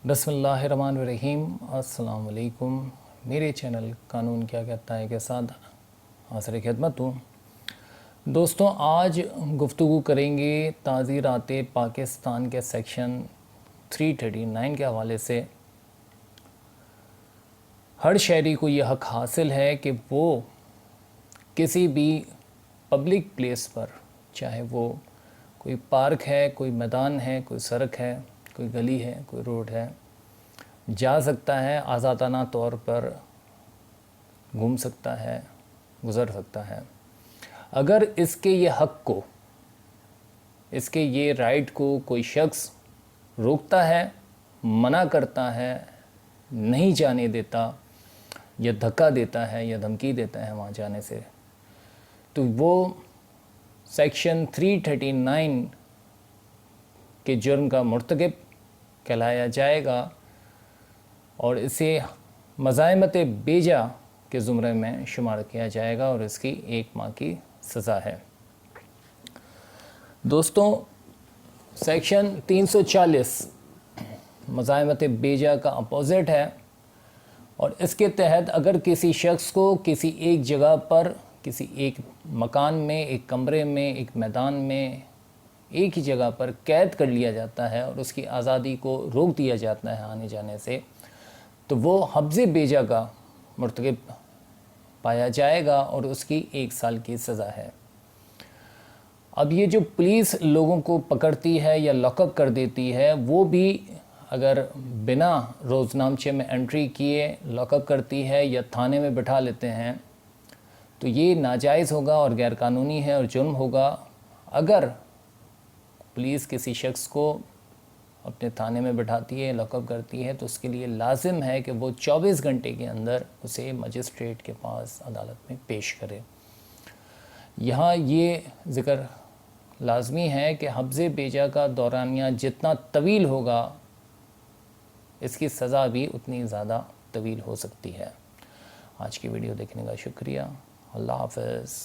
بسم اللہ الرحمن الرحیم۔ السلام علیکم۔ میرے چینل قانون کیا کہتا ہے کے ساتھ حاضر خدمت ہوں۔ دوستوں، آج گفتگو کریں گے تعزیرات پاکستان کے سیکشن 339 کے حوالے سے۔ ہر شہری کو یہ حق حاصل ہے کہ وہ کسی بھی پبلک پلیس پر، چاہے وہ کوئی پارک ہے، کوئی میدان ہے، کوئی سڑک ہے، کوئی گلی ہے، کوئی روڈ ہے، جا سکتا ہے، آزادانہ طور پر گھوم سکتا ہے، گزر سکتا ہے۔ اگر اس کے یہ حق کو، اس کے یہ رائٹ کو کوئی شخص روکتا ہے، منع کرتا ہے، نہیں جانے دیتا، یا دھکا دیتا ہے یا دھمکی دیتا ہے وہاں جانے سے، تو وہ سیکشن 339 کے جرم کا مرتکب کہلایا جائے گا اور اسے مزاحمت بیجا کے زمرے میں شمار کیا جائے گا اور اس کی 1 ماہ کی سزا ہے۔ دوستوں، سیکشن 340 مزاحمت بیجا کا اپوزٹ ہے، اور اس کے تحت اگر کسی شخص کو کسی ایک جگہ پر، کسی ایک مکان میں، ایک کمرے میں، ایک میدان میں، ایک ہی جگہ پر قید کر لیا جاتا ہے اور اس کی آزادی کو روک دیا جاتا ہے آنے جانے سے، تو وہ حبس بیجا کا مرتکب پایا جائے گا اور اس کی 1 سال کی سزا ہے۔ اب یہ جو پولیس لوگوں کو پکڑتی ہے یا لاک اپ کر دیتی ہے، وہ بھی اگر بنا روزنامچے میں انٹری کیے لاک اپ کرتی ہے یا تھانے میں بٹھا لیتے ہیں، تو یہ ناجائز ہوگا اور غیر قانونی ہے اور جرم ہوگا۔ اگر پولیس کسی شخص کو اپنے تھانے میں بٹھاتی ہے، لاک اپ کرتی ہے، تو اس کے لیے لازم ہے کہ وہ 24 گھنٹے کے اندر اسے مجسٹریٹ کے پاس عدالت میں پیش کرے۔ یہاں یہ ذکر لازمی ہے کہ حبس بیجا کا دورانیہ جتنا طویل ہوگا، اس کی سزا بھی اتنی زیادہ طویل ہو سکتی ہے۔ آج کی ویڈیو دیکھنے کا شکریہ۔ اللہ حافظ۔